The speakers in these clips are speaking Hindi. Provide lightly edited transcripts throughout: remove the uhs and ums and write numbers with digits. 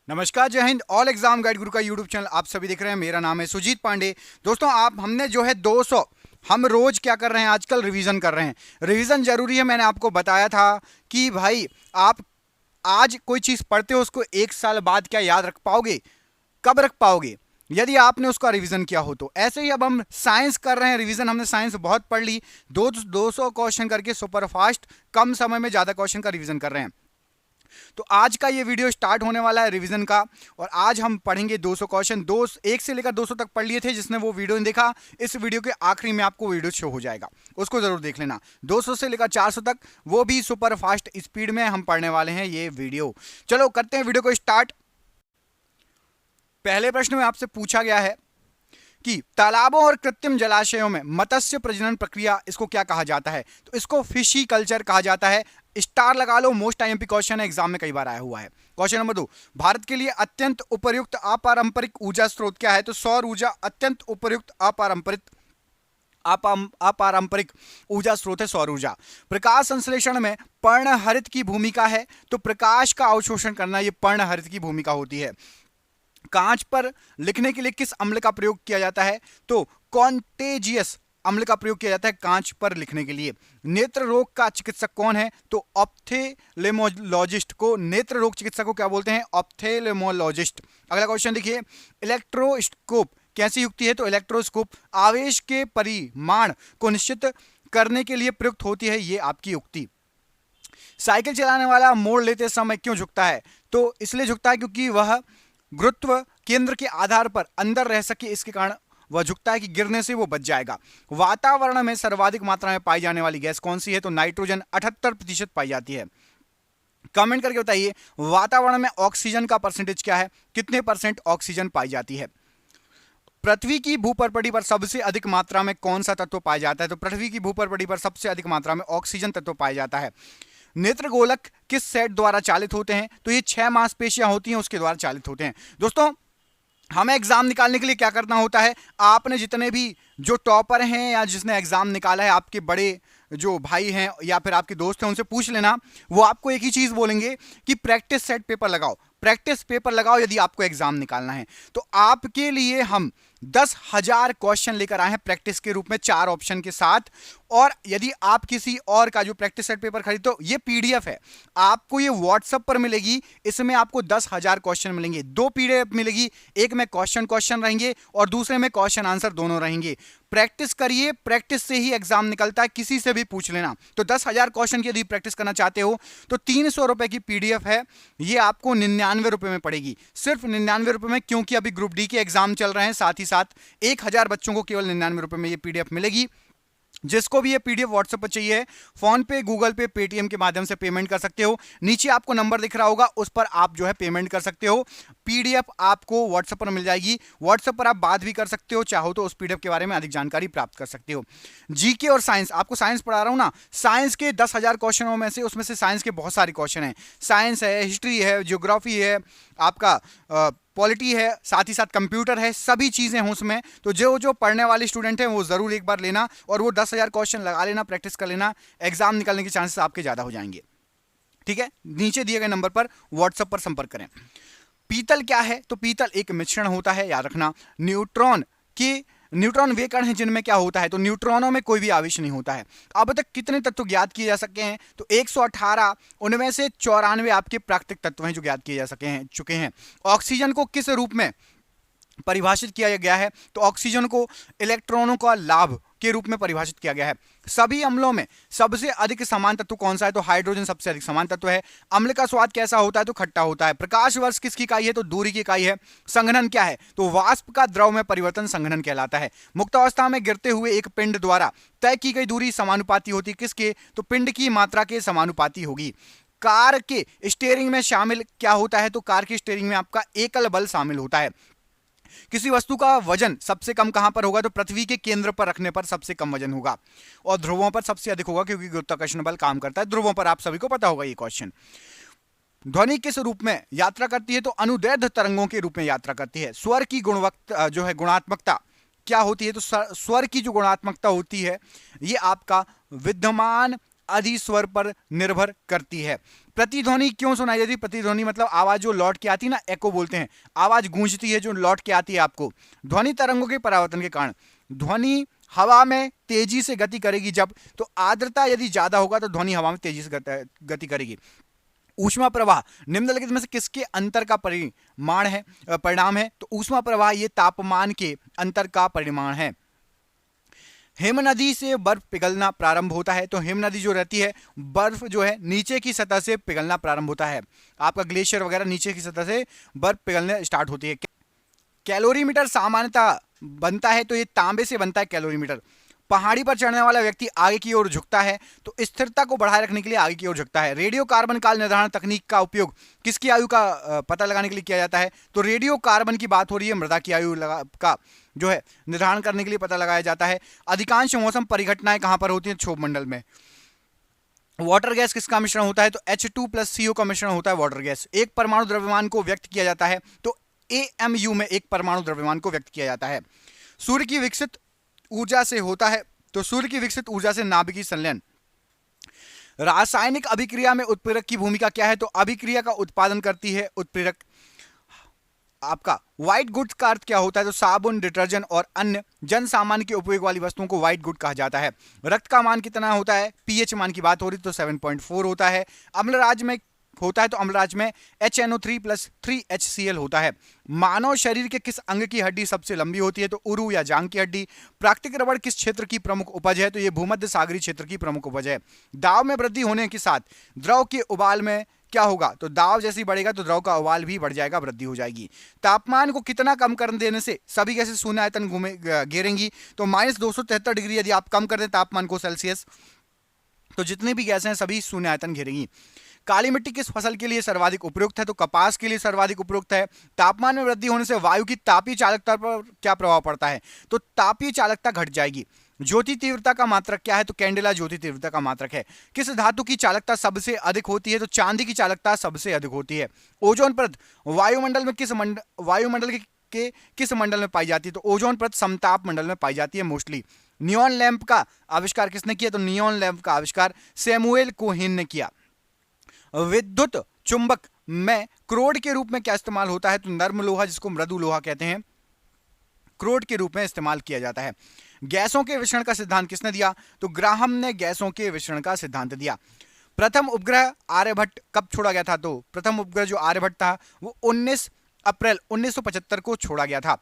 नमस्कार, जय हिंद। ऑल एग्जाम गाइड गुरु का यूट्यूब चैनल आप सभी देख रहे हैं। मेरा नाम है सुजीत पांडे। दोस्तों, हमने जो है 200 हम रोज क्या कर रहे हैं, आजकल रिवीजन कर रहे हैं। रिवीजन जरूरी है। मैंने आपको बताया था कि भाई आप आज कोई चीज पढ़ते हो उसको एक साल बाद क्या याद रख पाओगे, कब रख पाओगे यदि आपने उसका रिवीजन किया हो। तो ऐसे ही अब हम साइंस कर रहे हैं रिवीजन। हमने साइंस बहुत पढ़ ली, 200 क्वेश्चन करके सुपर फास्ट कम समय में ज्यादा क्वेश्चन का रिवीजन कर रहे हैं। तो आज का ये वीडियो स्टार्ट होने वाला है रिवीजन का, और आज हम पढ़ेंगे 200 क्वेश्चन। 1 से लेकर 200 तक पढ़ लिए थे। जिसने वो वीडियो नहीं देखा, इस वीडियो के आखिरी में आपको वीडियो शो हो जाएगा, उसको जरूर देख लेना। 200 से लेकर 400 तक, वो भी सुपर फास्ट स्पीड में हम पढ़ने वाले हैं ये वीडियो। चलो करते हैं वीडियो को स्टार्ट। पहले प्रश्न में आपसे पूछा गया है कि तालाबों और कृत्रिम जलाशयों में मत्स्य प्रजनन प्रक्रिया, इसको क्या कहा जाता है? तो इसको फिशी कल्चर कहा जाता है। स्टार लगा लो, मोस्ट आईएमपी क्वेश्चन है, एग्जाम में कई बार आया हुआ है। क्वेश्चन नंबर 2, भारत के लिए अत्यंत उपयुक्त अपारंपरिक ऊर्जा स्रोत क्या है? तो सौर ऊर्जा अत्यंत उपयुक्त अपारंपरिक ऊर्जा स्रोत है सौर ऊर्जा। प्रकाश संश्लेषण में पर्णहरित की भूमिका है। तो प्रकाश का अवशोषण करना, यह पर्णहरित की भूमिका होती है। कांच पर लिखने के लिए किस अम्ल का प्रयोग किया जाता है? तो कॉन्टेजियस अम्ल का प्रयोग किया जाता है कांच पर लिखने के लिए। नेत्र रोग का चिकित्सक कौन है? तो ऑप्थेल्मोलॉजिस्ट को नेत्र रोग चिकित्सक को क्या बोलते हैं? ऑप्थेल्मोलॉजिस्ट। अगला क्वेश्चन देखिए, इलेक्ट्रोस्कोप कैसी युक्ति है? तो इलेक्ट्रोस्कोप आवेश के परिमाण को निश्चित करने के लिए प्रयुक्त होती है, ये आपकी युक्ति। साइकिल चलाने वाला मोड़ लेते समय क्यों झुकता है? तो इसलिए झुकता है क्योंकि वह गुरुत्व केंद्र के आधार पर अंदर रह सके, इसके कारण वह झुकता है कि गिरने से वो बच जाएगा। वातावरण में सर्वाधिक मात्रा में पाई जाने वाली गैस कौन सी है? तो नाइट्रोजन 78% पाई जाती है। कमेंट करके बताइए, वातावरण में ऑक्सीजन का परसेंटेज क्या है? कितने परसेंट ऑक्सीजन पाई जाती है? पृथ्वी की भूपरपटी पर सबसे अधिक मात्रा में कौन सा तत्व पाया जाता है? तो पृथ्वी की भूपरपटी पर सबसे अधिक मात्रा में ऑक्सीजन तत्व पाया जाता है। नेत्रगोलक किस सेट द्वारा चालित होते हैं? तो ये 6 मांसपेशियां होती हैं, उसके द्वारा चालित होते हैं। दोस्तों, हमें एग्जाम निकालने के लिए क्या करना होता है? आपने जितने भी जो टॉपर हैं या जिसने एग्जाम निकाला है, आपके बड़े जो भाई हैं या फिर आपके दोस्त हैं, उनसे पूछ लेना। वो आपको एक ही चीज बोलेंगे कि प्रैक्टिस सेट पेपर लगाओ, प्रैक्टिस पेपर लगाओ यदि आपको एग्जाम निकालना है। तो आपके लिए हम 10,000 क्वेश्चन लेकर आए हैं प्रैक्टिस के रूप में, 4 ऑप्शन के साथ। और यदि आप किसी और का जो प्रैक्टिस सेट पेपर खरीदो, ये पीडीएफ है, आपको ये व्हाट्सएप पर मिलेगी। इसमें आपको 10,000 क्वेश्चन मिलेंगे। 2 पीडीएफ मिलेगी, एक में क्वेश्चन रहेंगे और दूसरे में क्वेश्चन आंसर दोनों रहेंगे। प्रैक्टिस करिए, प्रैक्टिस से ही एग्जाम निकलता है, किसी से भी पूछ लेना। तो 10,000 क्वेश्चन की यदि प्रैक्टिस करना चाहते हो तो 300 रुपए की पीडीएफ है, ये आपको 99 रुपए में पड़ेगी, सिर्फ 99 रुपए में। क्योंकि अभी ग्रुप डी के एग्जाम चल रहे हैं, साथ ही साथ 1000 बच्चों को केवल 99 रुपए में ये पीडीएफ मिलेगी। जिसको भी ये पीडीएफ व्हाट्सएप पर चाहिए, फोन पे, गूगल पे, पेटीएम के माध्यम से पेमेंट कर सकते हो। नीचे आपको नंबर दिख रहा होगा, उस पर आप जो है पेमेंट कर सकते हो। पीडीएफ आपको व्हाट्सएप पर मिल जाएगी। व्हाट्सएप पर आप बात भी कर सकते हो, चाहो तो उस पीडीएफ के बारे में अधिक जानकारी प्राप्त कर सकते हो। जीके और साइंस, आपको साइंस पढ़ा रहा हूं ना, साइंस के 10,000 क्वेश्चनों में से, उसमें से साइंस के बहुत सारे क्वेश्चन हैं। साइंस है, हिस्ट्री है, ज्योग्राफी है, आपका पॉलिटी है, साथ ही साथ कंप्यूटर है, सभी चीजें हैं उसमें। तो जो जो पढ़ने वाले स्टूडेंट हैं वो जरूर एक बार लेना और वो 10,000 क्वेश्चन लगा लेना, प्रैक्टिस कर लेना। एग्जाम निकलने के चांसेस आपके ज्यादा हो जाएंगे। ठीक है, नीचे दिए गए नंबर पर व्हाट्सएप पर संपर्क करें। पीतल क्या है? तो पीतल एक मिश्रण होता है, याद रखना। न्यूट्रॉन वे कण हैं जिनमें क्या होता है? तो न्यूट्रॉनों में कोई भी आवेश नहीं होता है। अब तक कितने तत्व ज्ञात किए जा सके हैं? तो 118, उनमें से 94 आपके प्राकृतिक तत्व हैं जो ज्ञात किए जा चुके हैं। ऑक्सीजन को किस रूप में परिभाषित किया गया है? तो ऑक्सीजन को इलेक्ट्रॉनों का लाभ के रूप में परिभाषित किया गया है। सभी अम्लों में सबसे अधिक समान तत्व कौन सा है? तो हाइड्रोजन सबसे अधिक समान तत्व है। अम्ल का स्वाद कैसा होता है? तो खट्टा होता है। प्रकाश वर्ष किसकी इकाई है? तो दूरी की इकाई है। संघनन क्या है? तो वाष्प का द्रव में परिवर्तन संघनन कहलाता है। मुक्त अवस्था में गिरते हुए एक पिंड द्वारा तय की गई दूरी समानुपाती होती है किसके? तो पिंड की मात्रा के समानुपाती होगी। कार के स्टीयरिंग में शामिल क्या होता है? तो कार के स्टीयरिंग में आपका एकल बल शामिल होता है। किसी वस्तु का वजन सबसे कम कहां पर होगा? तो पृथ्वी के केंद्र पर रखने पर सबसे कम वजन होगा, और ध्रुवों पर सबसे अधिक होगा क्योंकि गुरुत्वाकर्षण बल काम करता है ध्रुवों पर। आप सभी को पता होगा ये क्वेश्चन। ध्वनि किस रूप में यात्रा करती है? तो अनुदैर्ध्य तरंगों के रूप में यात्रा करती है। स्वर की गुणवत्ता जो है, गुणात्मकता क्या होती है? तो स्वर की जो गुणात्मकता होती है, ये आपका विद्यमान अधिस्वर पर निर्भर करती है। प्रतिध्वनि क्यों सुनाई देती है? प्रतिध्वनि मतलब आवाज जो लौट के आती है ना, एको बोलते हैं, आवाज गूंजती है जो लौट के आती है आपको, ध्वनि तरंगों के परावर्तन के कारण। ध्वनि हवा में तेजी से गति करेगी जब, तो आर्द्रता यदि ज्यादा होगा तो ध्वनि हवा में तेजी से गति करेगी। ऊष्मा प्रवाह निम्नलिखित में से किसके अंतर का परिणाम है? तो ऊष्मा प्रवाह ये तापमान के अंतर का परिमाण है। हिम नदी से बर्फ पिघलना प्रारंभ होता है, तो हिम नदी जो रहती है, बर्फ जो है नीचे की सतह से पिघलना प्रारंभ होता है। आपका ग्लेशियर वगैरह नीचे की सतह से बर्फ पिघलने स्टार्ट होती है। कैलोरीमीटर सामान्यतः बनता है तो ये तांबे से बनता है कैलोरीमीटर। पहाड़ी पर चढ़ने वाला व्यक्ति आगे की ओर झुकता है, तो स्थिरता को बढ़ाए रखने के लिए आगे की ओर झुकता है। रेडियो कार्बन काल निर्धारण तकनीक का उपयोग किसकी आयु का पता लगाने के लिए किया जाता है? तो रेडियो कार्बन की बात हो रही है, मृदा की आयु का जो है निर्धारण करने के लिए पता लगाया जाता है। अधिकांश मौसम परिघटनाएं कहां पर होती हैं? क्षोभ मंडल में। वाटर गैस किसका मिश्रण होता है? तो H2+CO का मिश्रण होता है वाटर गैस। एक परमाणु द्रव्यमान को व्यक्त किया जाता है, तो AMU में एक परमाणु द्रव्यमान को व्यक्त किया जाता है। सूर्य की विकसित ऊर्जा से होता है, तो सूर्य की विकसित ऊर्जा से नाभिकीय संलयन। रासायनिक अभिक्रिया में उत्प्रेरक की भूमिका क्या है? तो अभिक्रिया का उत्पादन करती है उत्प्रेरक। आपका व्हाइट गुड्स का अर्थ क्या होता है? तो साबुन, डिटर्जेंट और अन्य जन सामान्य के उपयोग वाली वस्तुओं को व्हाइट गुड कहा जाता है। रक्त का मान कितना होता है? पीएच मान की बात हो रही तो 7.4 होता है। अम्लराज में होता है तो अम्लराज में HNO3+3HCl होता है। मानव शरीर के किस अंग की हड्डी सबसे लंबी होती है? तो उरु या जांग की हड्डी। प्राकृतिक रबड़ किस क्षेत्र की प्रमुख उपज है? तो ये भूमध्य सागरीय क्षेत्र की प्रमुख उपज है। दाब में वृद्धि होने के साथ द्रव के उबाल में क्या होगा? तो दाब जैसे बढ़ेगा तो द्रव का उबाल भी बढ़ जाएगा, वृद्धि हो जाएगी। तापमान को कितना कम कर देने से सभी गैसें शून्य आयतन घेरेंगी? तो -273 डिग्री यदि आप कम कर दें तापमान को सेल्सियस, तो जितनी भी गैसें हैं सभी शून्य आयतन घेरेंगी। काली मिट्टी किस फसल के लिए सर्वाधिक उपयुक्त है? तो कपास के लिए सर्वाधिक उपयुक्त है। तापमान में वृद्धि होने से वायु की तापीय चालकता पर क्या प्रभाव पड़ता है? तो तापीय चालकता घट जाएगी। ज्योति तीव्रता का मात्रक क्या है? तो कैंडेला ज्योति तीव्रता का मात्रक है। किस धातु की चालकता सबसे अधिक होती है? तो चांदी की चालकता सबसे अधिक होती है। ओजोन परत वायुमंडल में किस मंडल में पाई जाती है? तो ओजोन परत समताप मंडल में पाई जाती है मोस्टली। नियॉन लैंप का आविष्कार किसने किया? तो नियॉन लैंप का आविष्कार सैमुएल कोहेन ने किया। विद्युत चुंबक में क्रोड के रूप में क्या इस्तेमाल होता है? तो नर्म लोहा, जिसको मृदु लोहा कहते हैं, क्रोड के रूप में इस्तेमाल किया जाता है। गैसों के विषरण का सिद्धांत किसने दिया? तो ग्राहम ने गैसों के विषरण का सिद्धांत दिया। प्रथम उपग्रह आर्यभट्ट कब छोड़ा गया था? तो प्रथम उपग्रह जो आर्यभट्ट था वो 19 अप्रैल 1975 को छोड़ा गया था।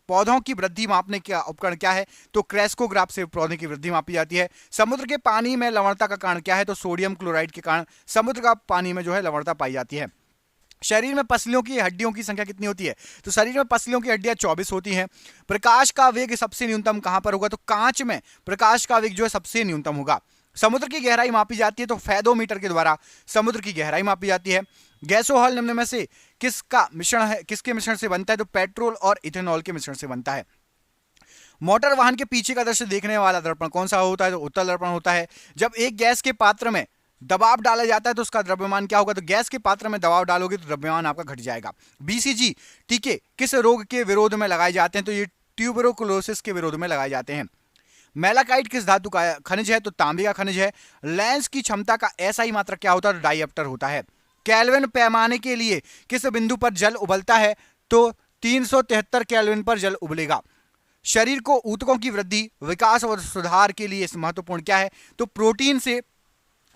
पौधों की वृद्धि मापने का उपकरण क्या है? तो क्रेस्कोग्राफ से पौधे की वृद्धि मापी जाती है। समुद्र के पानी में लवणता का कारण क्या है? तो सोडियम क्लोराइड के कारण समुद्र का पानी में जो है लवणता पाई जाती है। शरीर में पसलियों की हड्डियों की संख्या कितनी होती है? तो शरीर में पसलियों की हड्डियां 24 होती हैं। प्रकाश का वेग सबसे न्यूनतम कहां पर होगा? तो कांच में प्रकाश का वेग जो है सबसे न्यूनतम होगा। समुद्र की गहराई मापी जाती है तो फैदोमीटर के द्वारा समुद्र की गहराई मापी जाती है। गैसोहॉल निम्न में से किसका मिश्रण है, किसके मिश्रण से बनता है? तो पेट्रोल और इथेनॉल के मिश्रण से बनता है। मोटर वाहन के पीछे का दृश्य देखने वाला दर्पण कौन सा होता है? तो उत्तल दर्पण होता है। जब एक गैस के पात्र में दबाव डाला जाता है तो उसका द्रव्यमान क्या होगा? तो गैस के पात्र में दबाव डालोगे तो द्रव्यमान आपका घट जाएगा। BCG टीके किस रोग के विरोध में लगाए जाते हैं? तो ये ट्यूबरोकुलोसिस के विरोध में लगाए जाते हैं। मेलाकाइट किस धातु का खनिज है? तो तांबे का खनिज है। लेंस की क्षमता का SI मात्रक क्या होता है? तो डायप्टर होता है। केल्विन पैमाने के लिए किस बिंदु पर जल उबलता है? तो 373 केल्विन पर जल उबलेगा। शरीर को ऊतकों की वृद्धि, विकास और सुधार के लिए महत्वपूर्ण क्या है? तो प्रोटीन से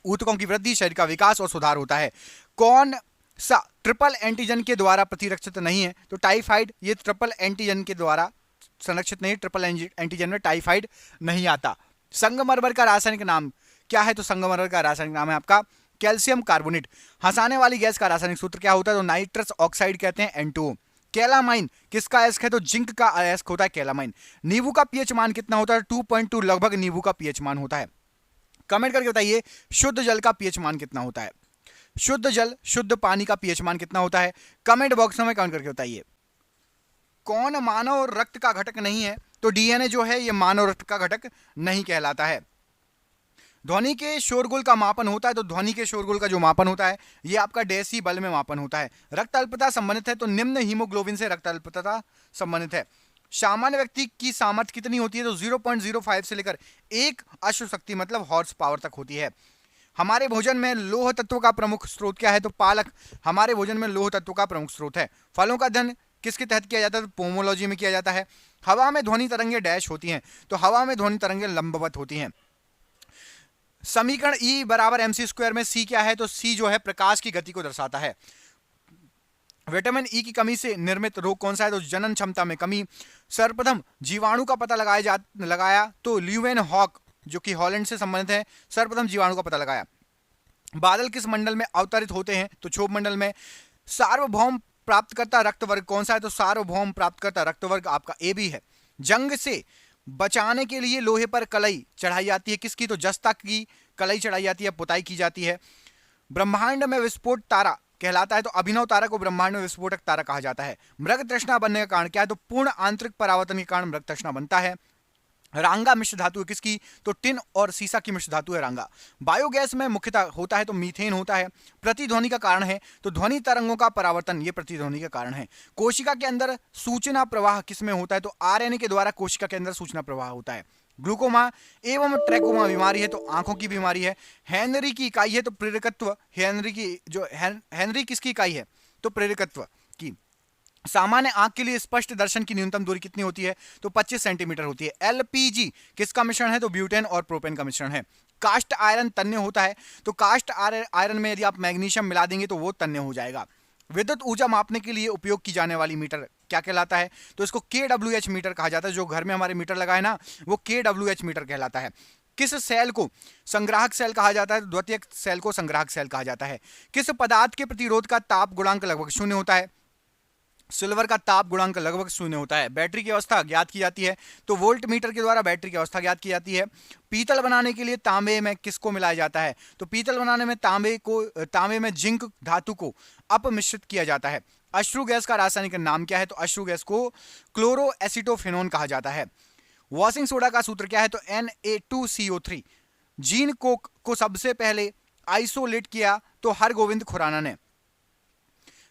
ऊतकों की वृद्धि, शरीर का विकास और सुधार होता है। कौन सा ट्रिपल एंटीजन के द्वारा प्रतिरक्षित नहीं है? तो टाइफाइड। ये ट्रिपल एंटीजन के द्वारा संरक्षित नहीं, ट्रिपल एंटीजन में टाइफाइड नहीं आता। संगमरमर का रासायनिक नाम क्या है? तो संगमरमर का रासायनिक नाम है आपका कैल्शियम कार्बोनेट। हंसाने वाली गैस का रासायनिक सूत्र क्या होता है? तो नाइट्रस ऑक्साइड कहते हैं, N2O। कैलामाइन किसका अयस्क है? तो जिंक का अयस्क होता है कैलामाइन। नींबू का पीएच मान कितना होता है? 2.2 लगभग नींबू का पीएच मान होता है। कमेंट करके बताइए शुद्ध जल का पीएच मान कितना होता है? शुद्ध जल, शुद्ध पानी का पीएच मान कितना होता है? कमेंट बॉक्स में कमेंट करके बताइए। कौन मानव रक्त का घटक नहीं है? तो DNA जो है ये मानव रक्त का घटक नहीं कहलाता है। ध्वनि के शोरगुल का मापन होता है, तो ध्वनि के शोरगुल का जो मापन होता है ये आपका डेसिबल में मापन होता है। रक्त अल्पता संबंधित है, तो निम्न हीमोग्लोबिन से रक्त अल्पता संबंधित है। सामान्य व्यक्ति की सामर्थ्य कितनी होती है? तो 0.05 से लेकर 1 अश्व शक्ति मतलब हॉर्स पावर तक होती है। हमारे भोजन में लौह तत्व का प्रमुख स्रोत क्या है? तो पालक हमारे भोजन में लौह तत्व का प्रमुख स्रोत है। फलों का अध्ययन किसके तहत किया जाता है? तो पोमोलॉजी में किया जाता है। हवा में ध्वनि तरंगे डैश होती हैं, तो हवा में ध्वनि तरंगे लंबवत होती हैं। समीकरण E बराबर mc² में C क्या है? तो C जो है प्रकाश की गति को दर्शाता है। विटामिन ई की कमी से निर्मित रोग कौन सा है? तो जनन क्षमता में कमी। सर्वप्रथम जीवाणु का पता लगाया तो ल्यूवेन हॉक जो कि हॉलैंड से संबंधित है, सर्वप्रथम जीवाणु का पता लगाया। बादल किस मंडल में अवतरित होते हैं? तो क्षोभ मंडल में। सार्वभौम प्राप्तकर्ता रक्त वर्ग कौन सा है? तो सार्वभौम प्राप्तकर्ता रक्त वर्ग आपका AB है। जंग से बचाने के लिए लोहे पर कलई चढ़ाई जाती है, किसकी? तो जस्ता की कलई चढ़ाई जाती है, पुताई की जाती है। ब्रह्मांड में विस्फोट तारा कहलाता है, तो अभिनव तारा को ब्रह्मांड में विस्फोटक तारा कहा जाता है। मृग तृष्णा बनने का कारण क्या है? तो पूर्ण आंतरिक परावर्तन के कारण मृग तृष्णा बनता है। रांगा मिश्र धातु है, किसकी? तो टिन और सीसा की मिश्र धातु है रांगा। बायोगैस में मुख्यतः होता है तो मीथेन होता है। प्रतिध्वनि का कारण है, तो ध्वनि तरंगों का परावर्तन ये प्रतिध्वनि का कारण है। कोशिका के अंदर सूचना प्रवाह किसमें होता है? तो RNA के द्वारा कोशिका के अंदर सूचना प्रवाह होता है। ग्लूकोमा एवं ट्रैकोमा बीमारी है, तो आंखों की बीमारी है। हेनरी की इकाई है, तो प्रेरकत्व। हेनरी की जो हेनरी किसकी इकाई है? तो प्रेरकत्व की। सामान्य आंख के लिए स्पष्ट दर्शन की न्यूनतम दूरी कितनी होती है? तो 25 सेंटीमीटर होती है। LPG किसका मिश्रण है? तो ब्यूटेन और प्रोपेन का मिश्रण है। कास्ट आयरन तन्य होता है, तो कास्ट आयरन में यदि आप मैग्नीशियम मिला देंगे तो वो तन्य हो जाएगा। विद्युत ऊर्जा मापने के लिए उपयोग की जाने वाली मीटर क्या कहलाता है? तो इसको KWH मीटर कहा जाता है। जो घर में हमारे मीटर लगा है ना, वो KWH मीटर कहलाता है। किस सेल को संग्राहक सेल कहा जाता है? तो द्वितीयक सेल को संग्राहक सेल कहा जाता है। किस पदार्थ के प्रतिरोध का ताप गुणांक लगभग 0 होता है? सिल्वर का ताप गुणांक लगभग 0 होता है। बैटरी की अवस्था ज्ञात की जाती है, तो वोल्ट मीटर के द्वारा बैटरी की अवस्था ज्ञात की जाती है। पीतल बनाने के लिए तांबे में किसको मिलाया जाता है? तो पीतल बनाने में तांबे में जिंक धातु को अपमिश्रित किया जाता है। अश्रु गैस का रासायनिक नाम क्या है? तो अश्रु गैस को क्लोरोएसिटोफेनोन कहा जाता है। वॉशिंग सोडा का सूत्र क्या है? तो Na2CO3। जीन को सबसे पहले आइसोलेट किया तो हरगोविंद खुराना ने।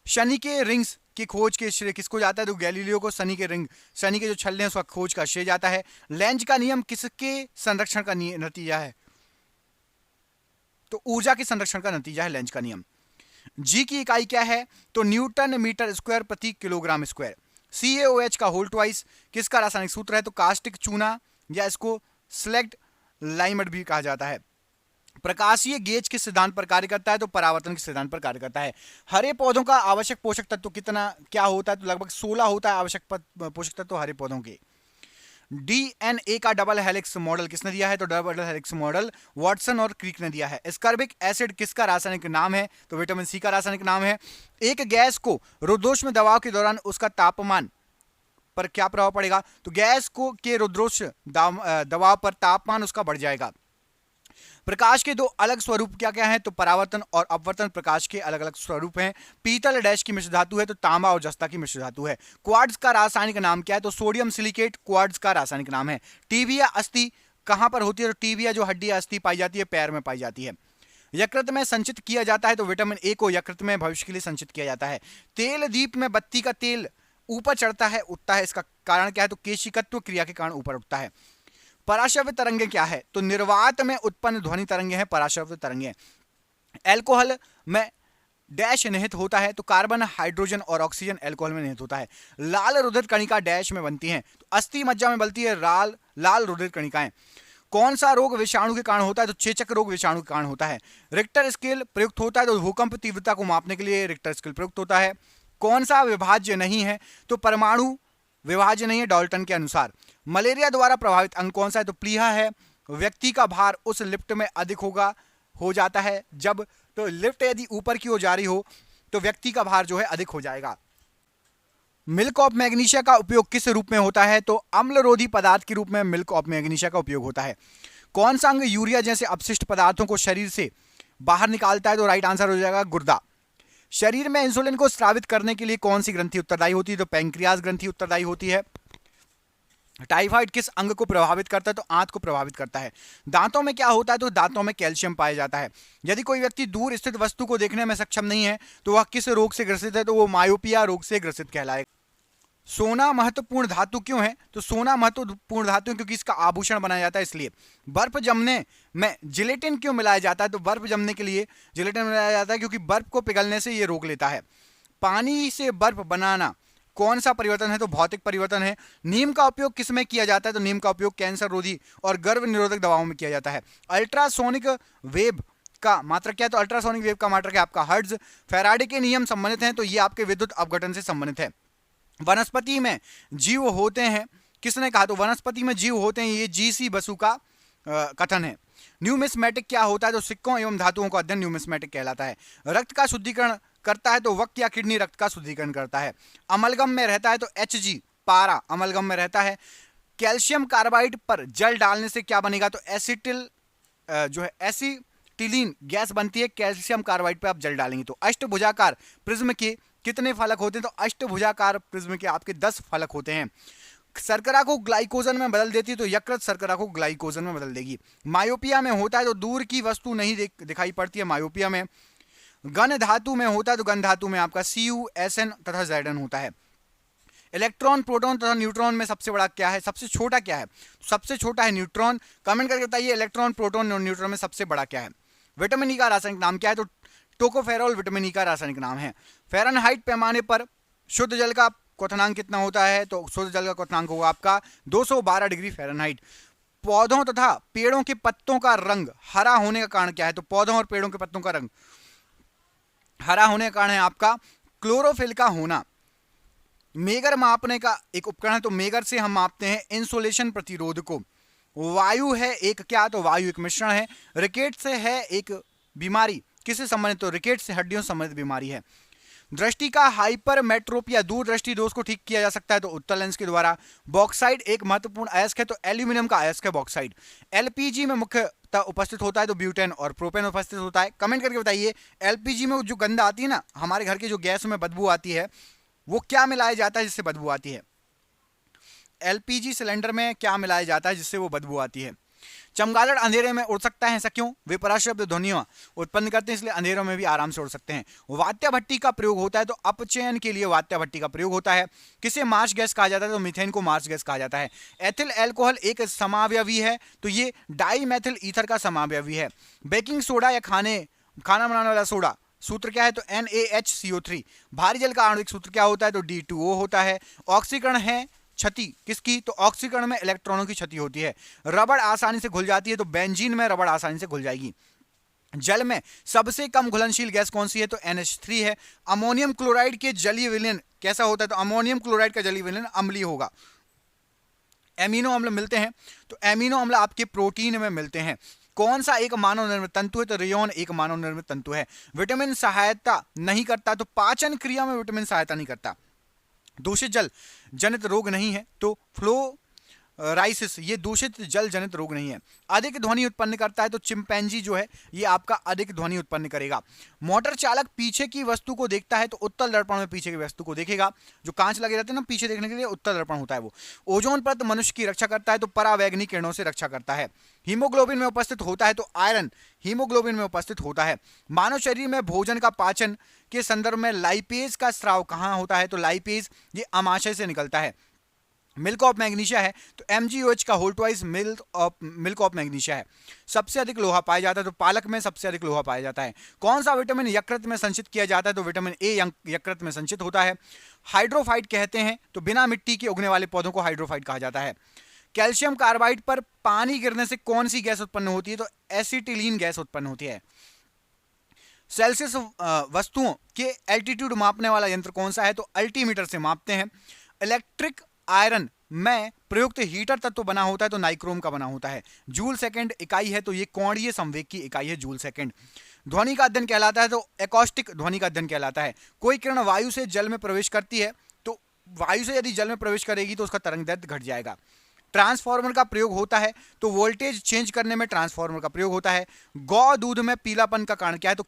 शनि के रिंग्स की खोज के श्रेय किसको जाता है? तो गैलीलियो को शनि के जो छल्ले हैं उसका खोज का श्रेय जाता है। लेंज का नियम किसके संरक्षण का नतीजा है? तो ऊर्जा के संरक्षण का नतीजा है लेंज का नियम। जी की इकाई क्या है? तो न्यूटन मीटर स्क्वायर प्रति किलोग्राम स्क्वायर। CaOH का होल ट्वाइस किसका रासायनिक सूत्र है? तो कास्टिक चूना या इसको स्लेग्ड लाइमड भी कहा जाता है। प्रकाशीय गेज किस सिद्धांत पर कार्य करता है? तो परावर्तन के सिद्धांत पर कार्य करता है। हरे पौधों का आवश्यक पोषक तत्व कितना क्या होता है? तो लगभग 16 होता है आवश्यक पोषक तत्व हरे पौधों के। DNA का डबल हेलिक्स मॉडल किसने दिया है? तो डबल हेलिक्स मॉडल वॉटसन और क्रीक ने दिया है। एस्कॉर्बिक एसिड किसका रासायनिक नाम है? तो विटामिन C का रासायनिक नाम है। एक गैस को रुद्धोष्म दबाव के दौरान उसका तापमान पर क्या प्रभाव पड़ेगा? तो गैस को के रुद्धोष्म दबाव पर तापमान उसका बढ़ जाएगा। प्रकाश के दो अलग स्वरूप क्या क्या हैं? तो परावर्तन और अपवर्तन प्रकाश के अलग अलग स्वरूप हैं। पीतल डैश की मिश्र धातु है, तो तांबा और जस्ता की मिश्र धातु है। क्वार्ट्ज का रासायनिक नाम क्या है? तो सोडियम सिलिकेट क्वार्ट्ज का रासायनिक नाम है। टीबिया अस्थि कहां पर होती है? तो टीबिया जो हड्डी अस्थि पाई जाती है पैर में पाई जाती है। यकृत में संचित किया जाता है, तो विटामिन ए को यकृत में भविष्य के लिए संचित किया जाता है। तेल दीप में बत्ती का तेल ऊपर चढ़ता है उठता है, इसका कारण क्या है? तो केशिकत्व क्रिया के कारण ऊपर उठता है। पराश्रव्य तरंगे क्या है? तो निर्वात में उत्पन्न ध्वनि तरंगे हैं पराश्रव्य तरंगे। एल्कोहल में डैश निहित होता है, तो कार्बन हाइड्रोजन और ऑक्सीजन एल्कोहल में निहित होता है। लाल रुधिर कणिका डैश में बनती हैं, तो अस्थि मज्जा में बनती है लाल रुधिर कणिकाएं। कौन सा रोग विषाणु के कारण होता है? तो चेचक रोग विषाणु के कारण होता है। रिक्टर स्केल प्रयुक्त होता है, तो भूकंप तीव्रता को मापने के लिए रिक्टर स्केल प्रयुक्त होता है। कौन सा विभाज्य नहीं है? तो परमाणु विभाज्य नहीं है डाल्टन के अनुसार। मलेरिया द्वारा प्रभावित अंग कौन सा है? तो प्लीहा है। व्यक्ति का भार उस लिफ्ट में अधिक हो जाता है जब, तो लिफ्ट यदि ऊपर की ओर जा रही हो तो व्यक्ति का भार जो है अधिक हो जाएगा। मिल्क ऑफ मैग्नीशिया का उपयोग किस रूप में होता है? तो अम्लरोधी पदार्थ के रूप में मिल्क ऑफ मैग्नीशिया का उपयोग होता है। कौन सा अंग यूरिया जैसे अपशिष्ट पदार्थों को शरीर से बाहर निकालता है? तो राइट आंसर हो जाएगा गुर्दा। शरीर में इंसुलिन को स्रावित करने के लिए कौन सी ग्रंथि उत्तरदायी होती है? तो पैंक्रियाज ग्रंथि उत्तरदायी होती है। टाइफाइड किस अंग को प्रभावित करता है? तो आंत को प्रभावित करता है। दांतों में क्या होता है? तो दांतों में कैल्शियम पाया जाता है। यदि कोई व्यक्ति दूर स्थित वस्तु को देखने में सक्षम नहीं है तो वह किस रोग से ग्रसित है? तो वो मायोपिया रोग से ग्रसित कहलाएगा। सोना महत्वपूर्ण धातु क्यों है? तो सोना महत्वपूर्ण धातु क्योंकि इसका आभूषण बनाया जाता है इसलिए। बर्फ जमने में जिलेटिन क्यों मिलाया जाता है? तो बर्फ जमने के लिए जिलेटिन मिलाया जाता है क्योंकि बर्फ को पिघलने से ये रोक लेता है। पानी से बर्फ बनाना कौन सा परिवर्तन है? तो भौतिक परिवर्तन है। नीम का उपयोग किस में किया जाता है? तो नीम का उपयोग कैंसर रोधी और गर्भ निरोधक दवाओं में किया जाता है। अल्ट्रासोनिक वेव का मात्रक क्या है? तो अल्ट्रासोनिक वेव का मात्रक है आपका हर्ट्ज। फैराडे के नियम संबंधित हैं, तो ये आपके विद्युत अपघटन से संबंधित है। वनस्पति में जीव होते हैं, किसने कहा? तो वनस्पति में जीव होते हैं, ये जीसी बसु का कथन है। न्यूमिस्मेटिक क्या होता है? तो सिक्कों एवं धातुओं का अध्ययन न्यूमिस्मेटिक कहलाता है। रक्त का शुद्धिकरण करता है तो वक्त या किडनी रक्त का शुद्धिकरण करता है। अमलगम में रहता है तो Hg पारा अमलगम में रहता है। कैल्शियम कार्बाइड पर जल डालने से क्या बनेगा? तो एसिटिल जो है एसिटिलीन गैस बनती है कैल्शियम कार्बाइड पे आप जल डालेंगे तो। अष्टभुजाकार प्रिज्म के कितने फलक होते हैं? तो अष्टभुजाकार प्रिज्म के आपके 10 फलक होते हैं। शर्करा को ग्लाइकोजन में बदल देती है तो यकृत शर्करा को ग्लाइकोजन में बदल देगी। मायोपिया में होता है तो दूर की वस्तु नहीं दिखाई पड़ती है मायोपिया में। गण धातु में होता है तो गण धातु में आपका Cu, Sn तथा Zn होता है। इलेक्ट्रॉन, प्रोटॉन तथा न्यूट्रॉन में सबसे बड़ा क्या है? सबसे छोटा क्या है? सबसे छोटा है न्यूट्रॉन। कमेंट करके बताइए इलेक्ट्रॉन, प्रोटॉन और न्यूट्रॉन में सबसे बड़ा क्या है? विटामिन ई का रासायनिक नाम क्या है? तो टोकोफेरॉल विटामिन ई का रासायनिक नाम है। फ़ारेनहाइट पैमाने पर शुद्ध जल का क्वथनांक कितना होता है? तो शुद्ध जल का क्वथनांक होगा आपका 212 डिग्री फ़ारेनहाइट। पौधों तथा पेड़ों के पत्तों का रंग हरा होने का कारण क्या है? तो पौधों और पेड़ों के पत्तों का रंग हरा होने का कारण है आपका क्लोरोफिल का होना। मेगर मापने का एक उपकरण है तो मेगर से हम मापते हैं इंसुलेशन प्रतिरोध को। वायु है एक क्या? तो वायु एक मिश्रण है। रिकेट से है एक बीमारी, किससे संबंधित? तो रिकेट से हड्डियों से संबंधित बीमारी है। दृष्टि का हाइपरमेट्रोपिया दूर दृष्टि दोष को ठीक किया जा सकता है तो उत्तल लेंस के द्वारा। बॉक्साइड एक महत्वपूर्ण अयस्क है तो एल्यूमिनियम का अयस्क है बॉक्साइड। एलपीजी में मुख्यतः उपस्थित होता है तो ब्यूटेन और प्रोपेन उपस्थित होता है। कमेंट करके बताइए एलपीजी में जो गंध आती है ना, हमारे घर की जो गैस में बदबू आती है, वो क्या मिलाया जाता है जिससे बदबू आती है? एलपीजी सिलेंडर में क्या मिलाया जाता है जिससे वो बदबू आती है? चमगादड़ अंधेरे में उड़ सकता है, ऐसा क्यों? वे पराशब्द ध्वनियों उत्पन्न करते हैं इसलिए अंधेरों में भी आराम से उड़ सकते हैं। वात्या भट्टी का प्रयोग होता है तो अपचयन के लिए वात्या भट्टी का प्रयोग होता है। किसे मार्श गैस कहा जाता है? तो मीथेन को मार्श गैस कहा जाता है। एथिल अल्कोहल एक समावयवी है तो ये डाईमेथिल ईथर का समावयवी है। बेकिंग सोडा या खाना बनाने वाला सोडा सूत्र क्या है? तो NaHCO3। भारी जल का आणविक सूत्र क्या होता है? तो D2O होता है। ऑक्सीकरण है क्षति किसकी? तो ऑक्सीकरण में इलेक्ट्रॉनों की क्षति होती है। रबड़ आसानी से घुल जाती है तो बेंजीन में रबड़ आसानी से घुल जाएगी। जल में सबसे कम घुलनशील गैस कौन सी है? तो NH3 है। अमोनियम क्लोराइड के जलीय विलयन कैसा होता है? तो अमोनियम क्लोराइड का जलीय विलयन अम्लीय होगा। एमिनो अम्ल मिलते हैं तो एमिनो अम्ल आपके प्रोटीन में मिलते हैं। कौन सा एक मानव निर्मित तंतु है? तो रेयोन एक मानव निर्मित तंतु है। विटामिन सहायता नहीं करता तो पाचन क्रिया में विटामिन सहायता नहीं करता। दूषित जल जनित रोग नहीं है तो फ्लोराइसिस ये दूषित जल जनित रोग नहीं है। अधिक ध्वनि उत्पन्न करता है तो चिंपैंजी जो है ये आपका अधिक ध्वनि उत्पन्न करेगा। मोटर चालक पीछे की वस्तु को देखता है तो उत्तल दर्पण में पीछे की वस्तु को देखेगा। जो कांच लगे रहते हैं ना पीछे देखने के लिए, उत्तल दर्पण होता है वो। ओजोन परत मनुष्य की रक्षा करता है तो परावैंगनी किरणों से रक्षा करता है। हीमोग्लोबिन में उपस्थित होता है तो आयरन हीमोग्लोबिन में उपस्थित होता है। मानव शरीर में भोजन का पाचन के संदर्भ में लाइपेज का स्राव कहाँ होता है? तो लाइपेज ये आमाशय से निकलता है। मिल्क ऑफ मैग्नीशिया है तो MgOH का whole twice milk of magnesia है। सबसे अधिक लोहा पाया जाता है तो पालक में सबसे अधिक लोहा पाया जाता है। कौन सा विटामिन यकृत में संचित किया जाता है? तो विटामिन ए यकृत में संचित होता है। हाइड्रोफाइट कहते हैं तो बिना मिट्टी के उगने वाले पौधों को हाइड्रोफाइट कहा जाता है। कैल्शियम कार्बाइड पर पानी गिरने से कौन सी गैस उत्पन्न होती है? तो एसिटिलीन गैस उत्पन्न होती है। सेल्सियस वस्तुओं के एल्टीट्यूड मापने वाला यंत्र कौन सा है? तो अल्टीमीटर से मापते हैं। इलेक्ट्रिक आयरन में प्रयुक्त हीटर तत्व बना होता है तो नाइक्रोम का बना होता है। जूल सेकंड इकाई है तो ये कोणीय संवेग की इकाई है जूल सेकंड। ध्वनि का अध्ययन कहलाता है तो एकॉस्टिक ध्वनि का अध्ययन कहलाता है। कोई किरण वायु से जल में प्रवेश करती है तो वायु से यदि जल में प्रवेश करेगी तो उसका तरंग दैर्ध्य घट जाएगा। ट्रांसफार्मर का प्रयोग होता है तो वोल्टेज चेंज करने में ट्रांसफार्मर का प्रयोग होता है। गौ दूध में पीलापन का कारण क्या है? तो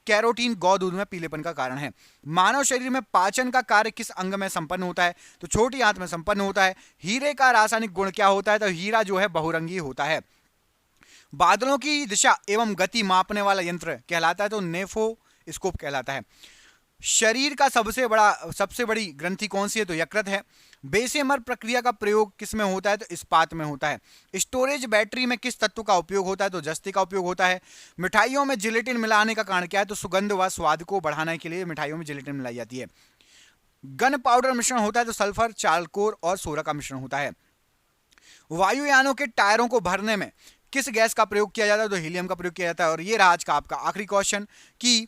कैरोटीन गौ दूध में पीलेपन का कारण है। मानव शरीर में पाचन का कार्य किस अंग में संपन्न होता है? तो छोटी आंत में संपन्न होता है। हीरे का रासायनिक गुण क्या होता है? तो हीरा जो है बहुरंगी होता है। बादलों की दिशा एवं गति मापने वाला यंत्र कहलाता है तो नेफोस्कोप कहलाता है। शरीर का सबसे बड़ी ग्रंथि कौन सी है? तो यकृत है। बेसेमर प्रक्रिया का प्रयोग किस में होता है? तो इस्पात में होता है। स्टोरेज बैटरी में किस तत्व का उपयोग होता है? तो जस्ती का उपयोग होता है। मिठाइयों में जिलेटिन मिलाने का कारण क्या है? तो सुगंध व स्वाद को बढ़ाने के लिए मिठाइयों में जिलेटिन मिलाई जाती है। गन पाउडर मिश्रण होता है तो सल्फर, चारकोल और सोरा का मिश्रण होता है। वायुयानों के टायरों को भरने में किस गैस का प्रयोग किया जाता है? तो हीलियम का प्रयोग किया जाता है। और ये रहा आज का आपका आखिरी क्वेश्चन कि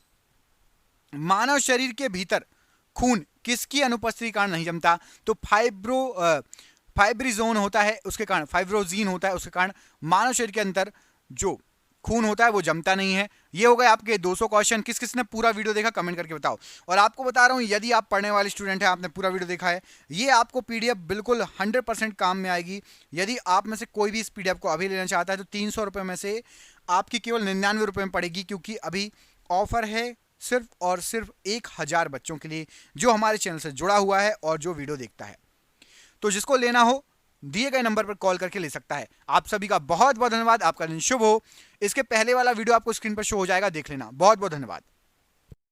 मानव शरीर के भीतर खून किसकी अनुपस्थिति के कारण नहीं जमता? तो फाइब्रिजोन होता है उसके कारण, फाइब्रोजीन होता है उसके कारण मानव शरीर के अंदर जो खून होता है वो जमता नहीं है। ये हो गए आपके 200 क्वेश्चन। किस किस ने पूरा वीडियो देखा कमेंट करके बताओ। और आपको बता रहा हूं, यदि आप पढ़ने वाले स्टूडेंट हैं, आपने पूरा वीडियो देखा है, ये आपको पीडीएफ बिल्कुल 100% काम में आएगी। यदि आप में से कोई भी इस पीडीएफ को अभी लेना चाहता है तो 300 रुपये में से आपकी केवल 99 रुपये में पड़ेगी, क्योंकि अभी ऑफर है सिर्फ और सिर्फ 1000 बच्चों के लिए जो हमारे चैनल से जुड़ा हुआ है और जो वीडियो देखता है। तो जिसको लेना हो दिए गए नंबर पर कॉल करके ले सकता है। आप सभी का बहुत बहुत धन्यवाद। आपका दिन शुभ हो। इसके पहले वाला वीडियो आपको स्क्रीन पर शो हो जाएगा, देख लेना। बहुत बहुत धन्यवाद।